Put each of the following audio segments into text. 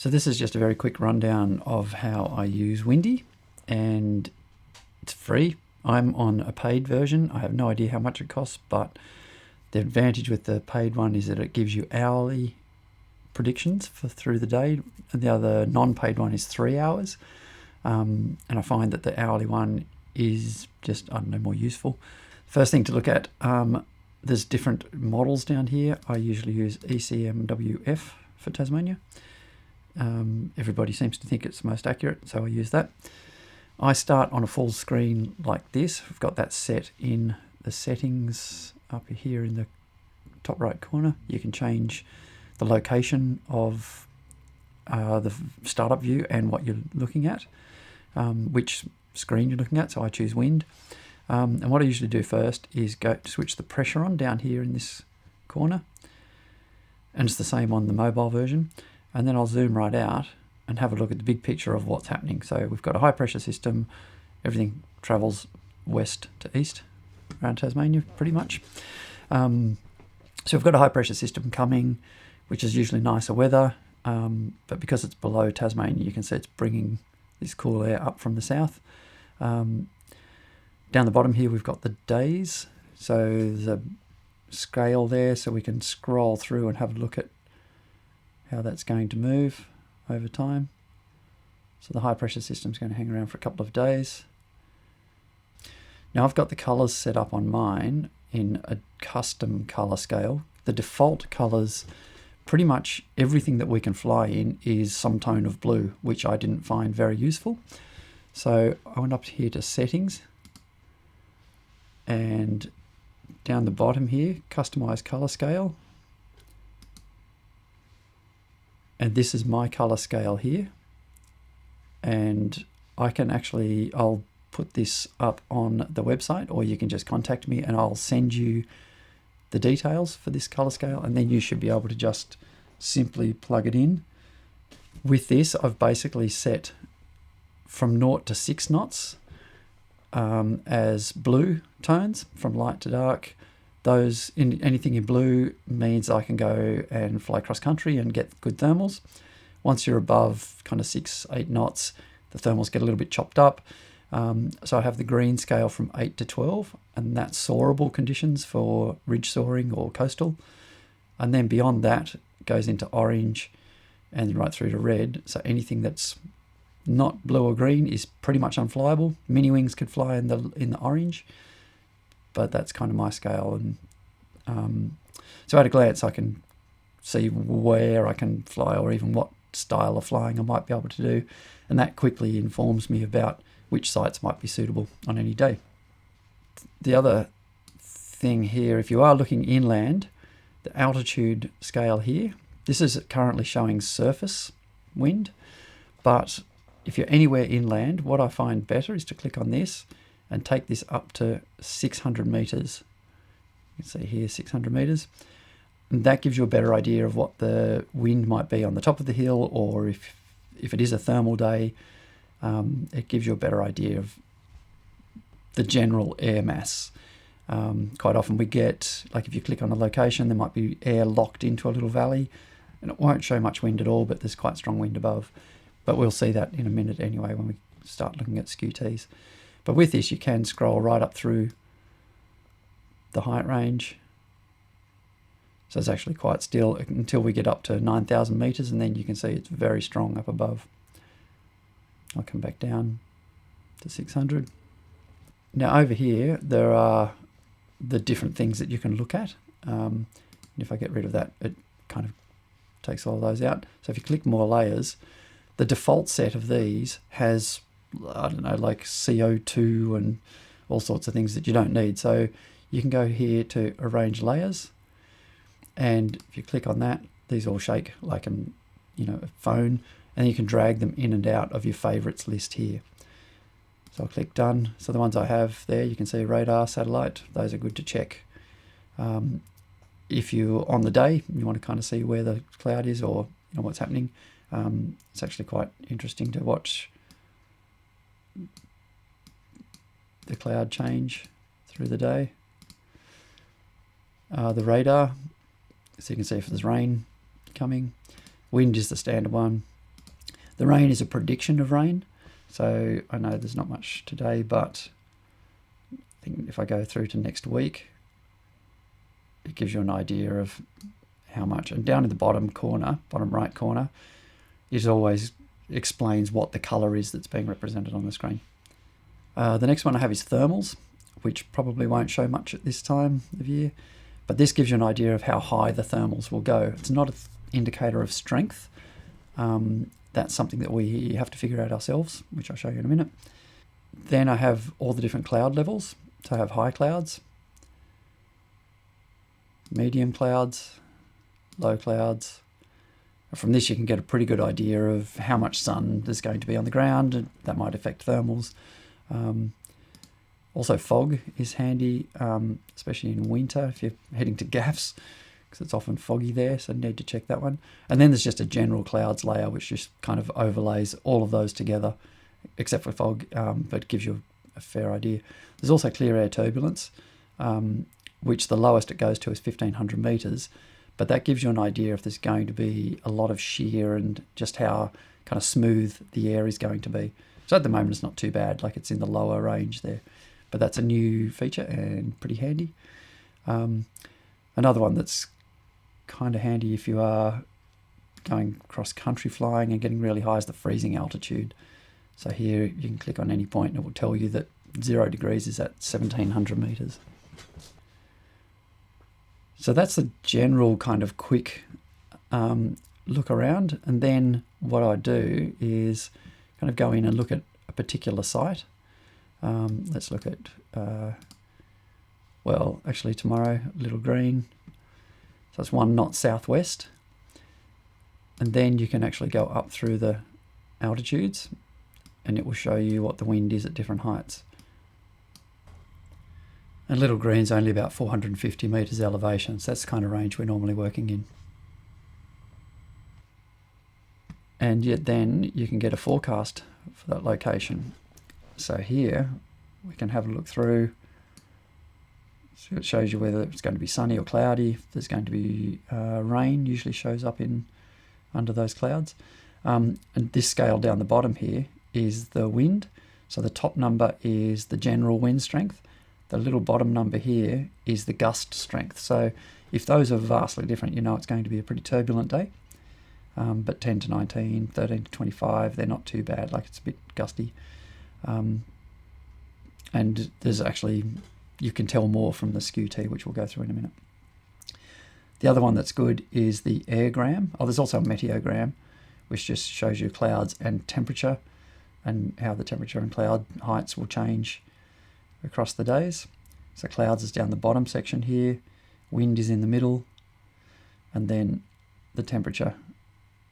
So this is just a very quick rundown of how I use Windy, and it's free. I'm on a paid version. I have no idea how much it costs, but the advantage with the paid one is that it gives you hourly predictions for through the day, and the other non-paid one is 3 hours. And I find that the hourly one is just, I don't know, more useful. First thing to look at, there's different models down here. I usually use ECMWF for Tasmania. Everybody seems to think it's the most accurate, so I use that. I start on a full screen like this. I've got that set in the settings up here in the top right corner. You can change the location of the startup view and what you're looking at, which screen you're looking at. So I choose wind. And what I usually do first is go to switch the pressure on down here in this corner. And it's the same on the mobile version. And then I'll zoom right out and have a look at the big picture of what's happening. So we've got a high pressure system. Everything travels west to east around Tasmania pretty much. So we've got a high pressure system coming, which is usually nicer weather. But because it's below Tasmania, you can see it's bringing this cool air up from the south. Down the bottom here, we've got the days. So there's a scale there, so we can scroll through and have a look at how that's going to move over time. So the high pressure system is going to hang around for a couple of days. Now I've got the colors set up on mine in a custom color scale. The default colors, pretty much everything that we can fly in is some tone of blue, which I didn't find very useful. So I went up here to settings, and down the bottom here, customize color scale. And this is my color scale here. And I can actually, I'll put this up on the website, or you can just contact me and I'll send you the details for this color scale, and then you should be able to just simply plug it in. With this, I've basically set from 0 to 6 knots as blue tones, from light to dark. Those anything in blue means I can go and fly cross country and get good thermals. Once you're above kind of 6-8 knots, the thermals get a little bit chopped up. So I have the green scale from 8 to 12, and that's soarable conditions for ridge soaring or coastal. And then beyond that, it goes into orange and right through to red. So anything that's not blue or green is pretty much unflyable. Mini wings could fly in the orange, but that's kind of my scale. And so at a glance, I can see where I can fly, or even what style of flying I might be able to do, and that quickly informs me about which sites might be suitable on any day. The other thing here, if you are looking inland, the altitude scale here, this is currently showing surface wind, but if you're anywhere inland, what I find better is to click on this and take this up to 600 meters. You can see here 600 meters. And that gives you a better idea of what the wind might be on the top of the hill, or if it is a thermal day, it gives you a better idea of the general air mass. Quite often we get, like if you click on a location, there might be air locked into a little valley, and it won't show much wind at all, but there's quite strong wind above. But we'll see that in a minute anyway when we start looking at SKUTs. But with this, you can scroll right up through the height range. So it's actually quite still until we get up to 9,000 meters, and then you can see it's very strong up above. I'll come back down to 600. Now over here, there are the different things that you can look at. And if I get rid of that, it kind of takes all those out. So if you click more layers, the default set of these has, I don't know, like CO2 and all sorts of things that you don't need. So you can go here to arrange layers, and if you click on that, these all shake like a phone, and you can drag them in and out of your favorites list here. So I'll click done. So the ones I have there, you can see radar, satellite, those are good to check. If you're on the day, you want to kind of see where the cloud is, or what's happening. It's actually quite interesting to watch the cloud change through the day. The radar, so you can see if there's rain coming. Wind is the standard one. The rain is a prediction of rain. So I know there's not much today, but I think if I go through to next week, it gives you an idea of how much. And down in the bottom corner, bottom right corner, it always explains what the color is that's being represented on the screen. The next one I have is thermals, which probably won't show much at this time of year, but this gives you an idea of how high the thermals will go. It's not an indicator of strength. That's something that we have to figure out ourselves, which I'll show you in a minute. Then I have all the different cloud levels. So I have high clouds, medium clouds, low clouds. From this you can get a pretty good idea of how much sun there's going to be on the ground, and that might affect thermals. Also fog is handy, especially in winter if you're heading to gaffs, because it's often foggy there, so need to check that one. And then there's just a general clouds layer which just kind of overlays all of those together, except for fog, but gives you a fair idea. There's also clear air turbulence, which the lowest it goes to is 1500 meters, but that gives you an idea if there's going to be a lot of shear and just how kind of smooth the air is going to be. So at the moment it's not too bad, like it's in the lower range there, but that's a new feature and pretty handy. Another one that's kind of handy if you are going cross country flying and getting really high is the freezing altitude. So here you can click on any point and it will tell you that 0 degrees is at 1700 meters. So that's the general kind of quick look around, and then what I do is kind of go in and look at a particular site. Let's look at, well, actually tomorrow, Little Green. So it's 1 knot southwest. And then you can actually go up through the altitudes and it will show you what the wind is at different heights. And Little Green's only about 450 meters elevation, so that's the kind of range we're normally working in. And yet then you can get a forecast for that location. So here we can have a look through. So it shows you whether it's going to be sunny or cloudy. If there's going to be rain, usually shows up in under those clouds. And this scale down the bottom here is the wind. So the top number is the general wind strength. The little bottom number here is the gust strength. So if those are vastly different, you know it's going to be a pretty turbulent day. But 10 to 19, 13 to 25, they're not too bad, like it's a bit gusty. And there's actually, you can tell more from the SKU-T, which we'll go through in a minute. The other one that's good is the airgram. Oh, there's also a meteogram, which just shows you clouds and temperature and how the temperature and cloud heights will change across the days. So clouds is down the bottom section here, wind is in the middle, and then the temperature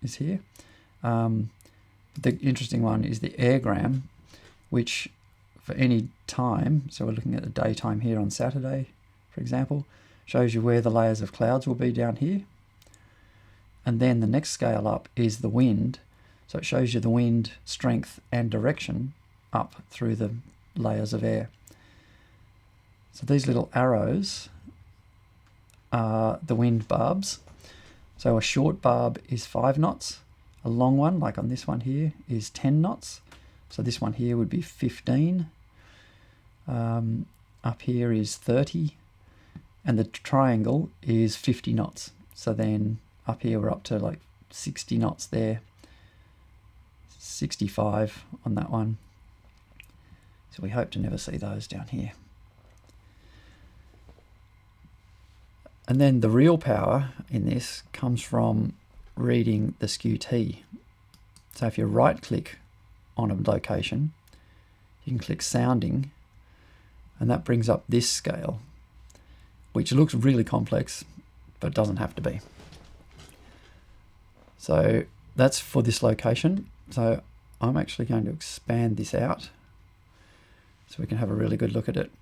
is here. The interesting one is the airgram, which for any time, so we're looking at the daytime here on Saturday, for example, shows you where the layers of clouds will be down here. And then the next scale up is the wind. So it shows you the wind strength and direction up through the layers of air. So these little arrows are the wind barbs. So a short barb is 5 knots. A long one, like on this one here, is 10 knots. So this one here would be 15. Up here is 30. And the triangle is 50 knots. So then up here we're up to like 60 knots there. 65 on that one. So we hope to never see those down here. And then the real power in this comes from reading the SKU-T. So if you right click on a location, you can click sounding, and that brings up this scale, which looks really complex, but doesn't have to be. So that's for this location. So I'm actually going to expand this out so we can have a really good look at it.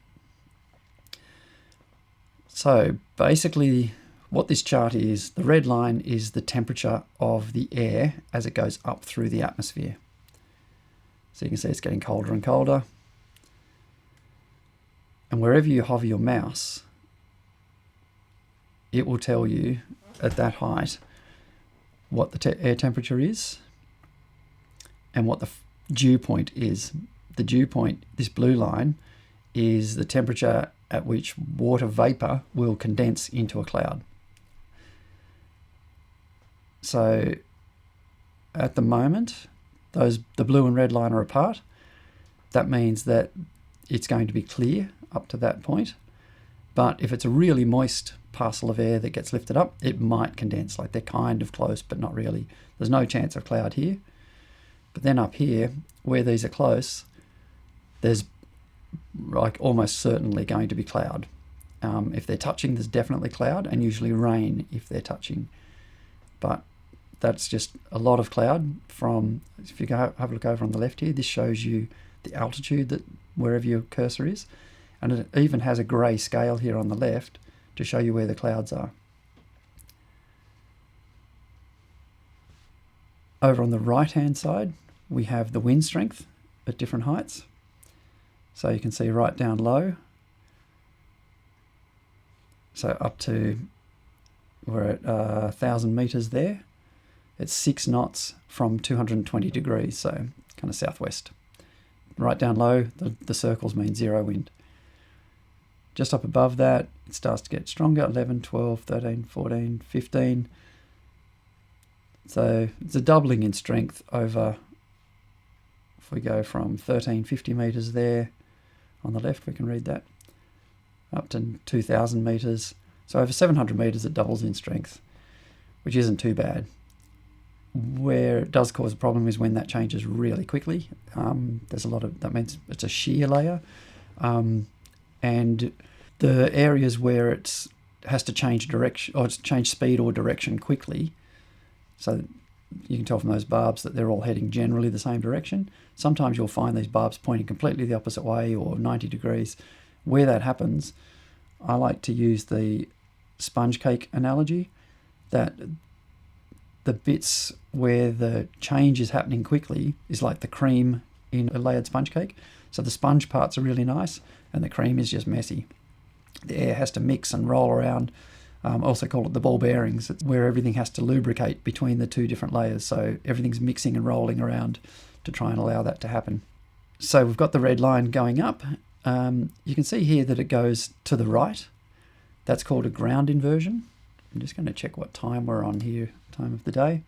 So basically what this chart is, the red line is the temperature of the air as it goes up through the atmosphere. So you can see it's getting colder and colder. And wherever you hover your mouse, it will tell you at that height what the air temperature is. and what the dew point is. The dew point, this blue line, is the temperature at which water vapor will condense into a cloud. So at the moment, the blue and red line are apart. That means that it's going to be clear up to that point. But if it's a really moist parcel of air that gets lifted up, it might condense. Like, they're kind of close, but not really. There's no chance of cloud here. But then up here, where these are close, there's like almost certainly going to be cloud. If they're touching, there's definitely cloud, and usually rain if they're touching. But that's just a lot of cloud from, if you go have a look over on the left here, this shows you the altitude that wherever your cursor is. And it even has a grey scale here on the left to show you where the clouds are. Over on the right-hand side, we have the wind strength at different heights. So you can see right down low. So up to, we're at 1,000 meters there. It's 6 knots from 220 degrees, so kind of southwest. Right down low, the circles mean zero wind. Just up above that, it starts to get stronger, 11, 12, 13, 14, 15. So it's a doubling in strength over, if we go from 1,350 meters there, on the left we can read that, up to 2,000 meters. So over 700 meters it doubles in strength, which isn't too bad. Where it does cause a problem is when that changes really quickly. There's a lot of, that means it's a shear layer. And the areas where it has to change direction, or change speed or direction quickly, so you can tell from those barbs that they're all heading generally the same direction. Sometimes you'll find these barbs pointing completely the opposite way or 90 degrees. Where that happens, I like to use the sponge cake analogy, that the bits where the change is happening quickly is like the cream in a layered sponge cake. So the sponge parts are really nice and the cream is just messy. The air has to mix and roll around. Also call it the ball bearings. It's where everything has to lubricate between the two different layers. So everything's mixing and rolling around to try and allow that to happen. So we've got the red line going up. You can see here that it goes to the right. That's called a ground inversion. I'm just going to check what time we're on here, time of the day.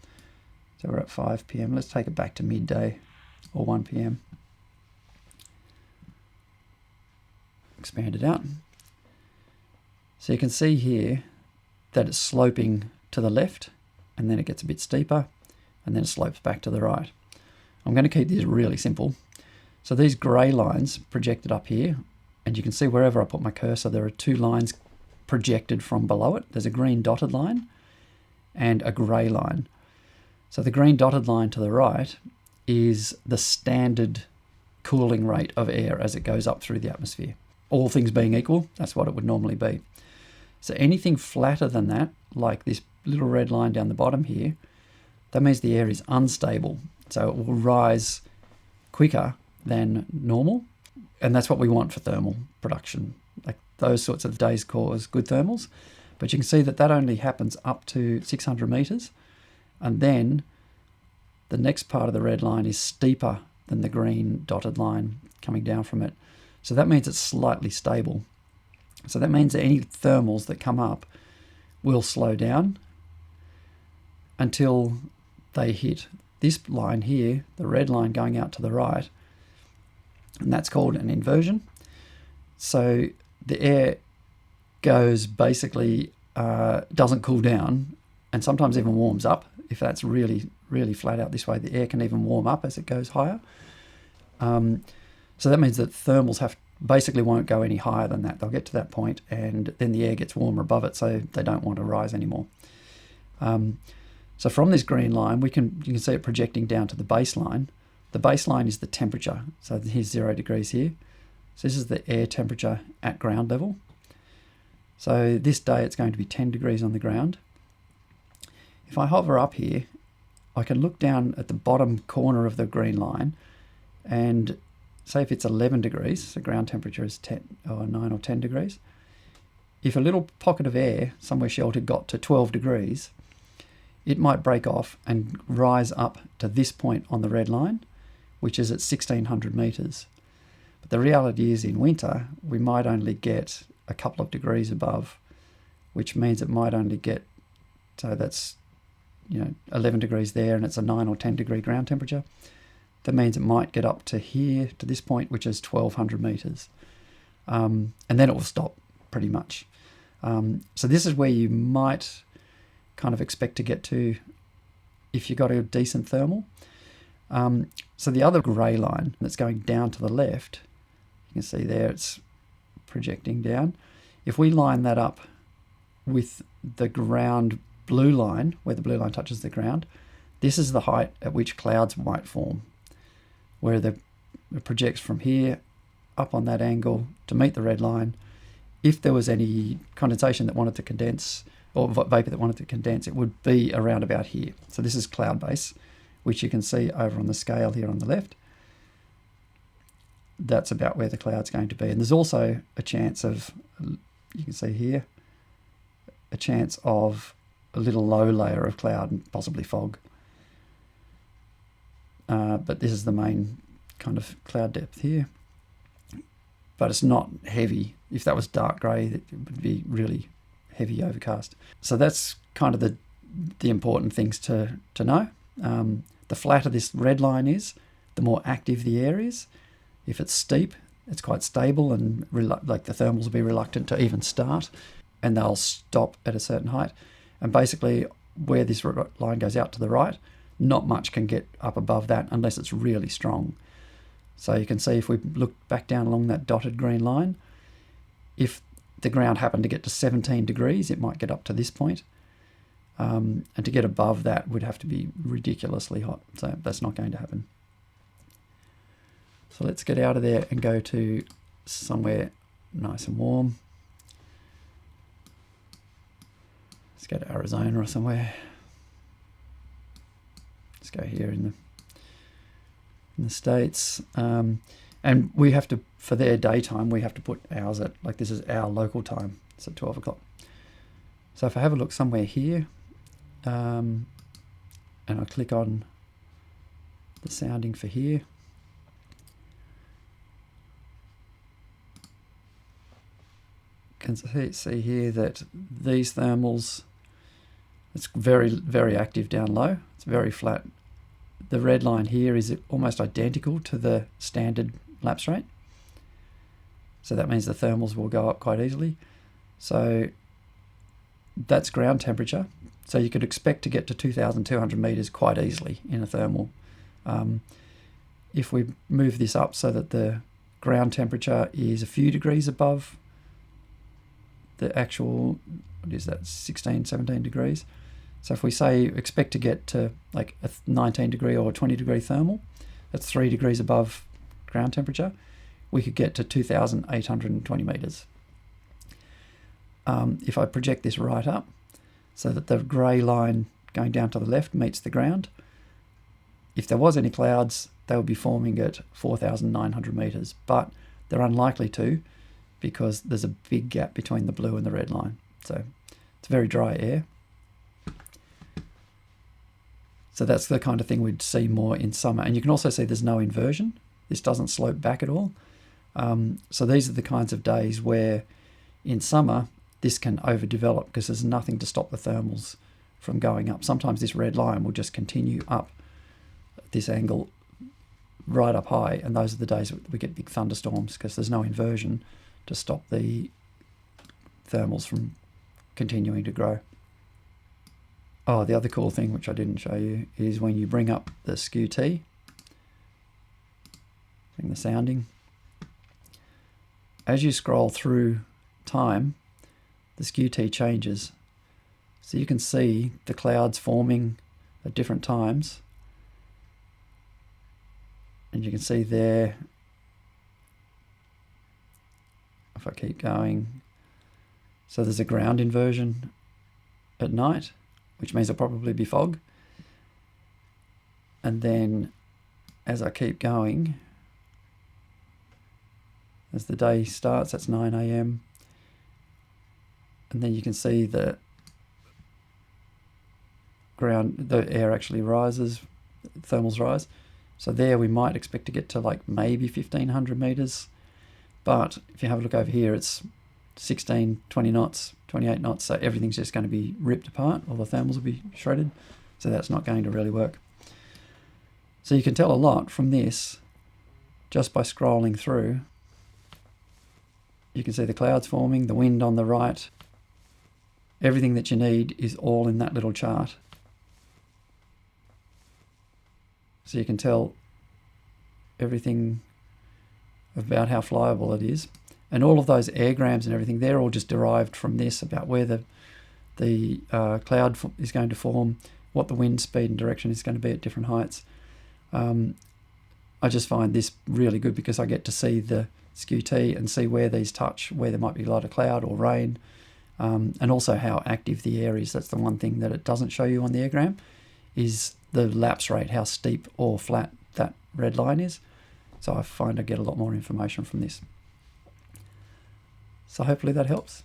So we're at 5 p.m. Let's take it back to midday or 1 p.m. Expand it out. So you can see here that it's sloping to the left, and then it gets a bit steeper, and then it slopes back to the right. I'm going to keep this really simple. So these grey lines projected up here, and you can see wherever I put my cursor, there are two lines projected from below it. There's a green dotted line and a grey line. So the green dotted line to the right is the standard cooling rate of air as it goes up through the atmosphere. All things being equal, that's what it would normally be. So anything flatter than that, like this little red line down the bottom here, that means the air is unstable. So it will rise quicker than normal. And that's what we want for thermal production. Like those sorts of days cause good thermals. But you can see that that only happens up to 600 meters. And then the next part of the red line is steeper than the green dotted line coming down from it. So that means it's slightly stable. So that means that any thermals that come up will slow down until they hit this line here, the red line going out to the right, and that's called an inversion. So the air goes basically, doesn't cool down, and sometimes even warms up. If that's really, really flat out this way, the air can even warm up as it goes higher. So that means that thermals basically won't go any higher than that. They'll get to that point and then the air gets warmer above it, so they don't want to rise anymore. So from this green line, you can see it projecting down to the baseline. The baseline is the temperature. So here's 0 degrees here. So this is the air temperature at ground level. So this day it's going to be 10 degrees on the ground. If I hover up here, I can look down at the bottom corner of the green line, and say if it's 11 degrees, so ground temperature is 9 or 10 degrees. If a little pocket of air somewhere sheltered got to 12 degrees, it might break off and rise up to this point on the red line, which is at 1600 meters. But the reality is in winter, we might only get a couple of degrees above, which means it might only get, so that's 11 degrees there, and it's a 9 or 10 degree ground temperature. That means it might get up to here, to this point, which is 1200 meters. And then it will stop pretty much. So this is where you might kind of expect to get to if you got a decent thermal. So the other grey line that's going down to the left, you can see there it's projecting down. If we line that up with the ground blue line, where the blue line touches the ground, this is the height at which clouds might form, where it projects from here up on that angle to meet the red line. If there was any condensation that wanted to condense, or vapor that wanted to condense, it would be around about here. So this is cloud base, which you can see over on the scale here on the left. That's about where the cloud's going to be. And there's also a chance of, you can see here, a chance of a little low layer of cloud and possibly fog. But this is the main kind of cloud depth here. But it's not heavy. If that was dark grey, it would be really heavy overcast. So that's kind of the important things to know. The flatter this red line is, the more active the air is. If it's steep, it's quite stable, and like the thermals will be reluctant to even start, and they'll stop at a certain height. And basically, where this line goes out to the right, not much can get up above that unless it's really strong. So you can see if we look back down along that dotted green line, if the ground happened to get to 17 degrees, it might get up to this point. And to get above that would have to be ridiculously hot. So that's not going to happen. So let's get out of there and go to somewhere nice and warm. Let's go to Arizona or somewhere. Let's go here in the States. And we have to, for their daytime, we have to put ours at, like this is our local time. It's at 12 o'clock. So if I have a look somewhere here, and I click on the sounding for here, can see here that these thermals, it's very, very active down low. It's very flat. The red line here is almost identical to the standard lapse rate. So that means the thermals will go up quite easily. So that's ground temperature. So you could expect to get to 2,200 meters quite easily in a thermal. If we move this up so that the ground temperature is a few degrees above the actual, what is that, 16, 17 degrees. So if we say expect to get to like a 19 degree or 20 degree thermal, that's 3 degrees above ground temperature, we could get to 2,820 meters. If I project this right up so that the grey line going down to the left meets the ground, if there was any clouds, they would be forming at 4,900 meters, but they're unlikely to because there's a big gap between the blue and the red line. So it's very dry air. So that's the kind of thing we'd see more in summer. And you can also see there's no inversion. This doesn't slope back at all. So these are the kinds of days where in summer this can overdevelop because there's nothing to stop the thermals from going up. Sometimes this red line will just continue up at this angle right up high, and those are the days we get big thunderstorms because there's no inversion to stop the thermals from continuing to grow. Oh, the other cool thing which I didn't show you is when you bring up the skew T, bring the sounding, as you scroll through time, the skew T changes. So you can see the clouds forming at different times. And you can see there, if I keep going, so there's a ground inversion at night, which means there'll probably be fog. And then as I keep going, as the day starts, that's 9 a.m. And then you can see the air actually rises, thermals rise. So there we might expect to get to like maybe 1500 meters. But if you have a look over here, it's 16, 20 knots, 28 knots. So everything's just going to be ripped apart. All the thermals will be shredded. So that's not going to really work. So you can tell a lot from this just by scrolling through. You can see the clouds forming, the wind on the right. Everything that you need is all in that little chart. So you can tell everything about how flyable it is. And all of those airgrams and everything, they're all just derived from this, about where the cloud is going to form, what the wind speed and direction is going to be at different heights. I just find this really good because I get to see the SKU-T and see where these touch, where there might be a lot of cloud or rain, and also how active the air is. That's the one thing that it doesn't show you on the airgram, is the lapse rate, how steep or flat that red line is. So I find I get a lot more information from this. So hopefully that helps.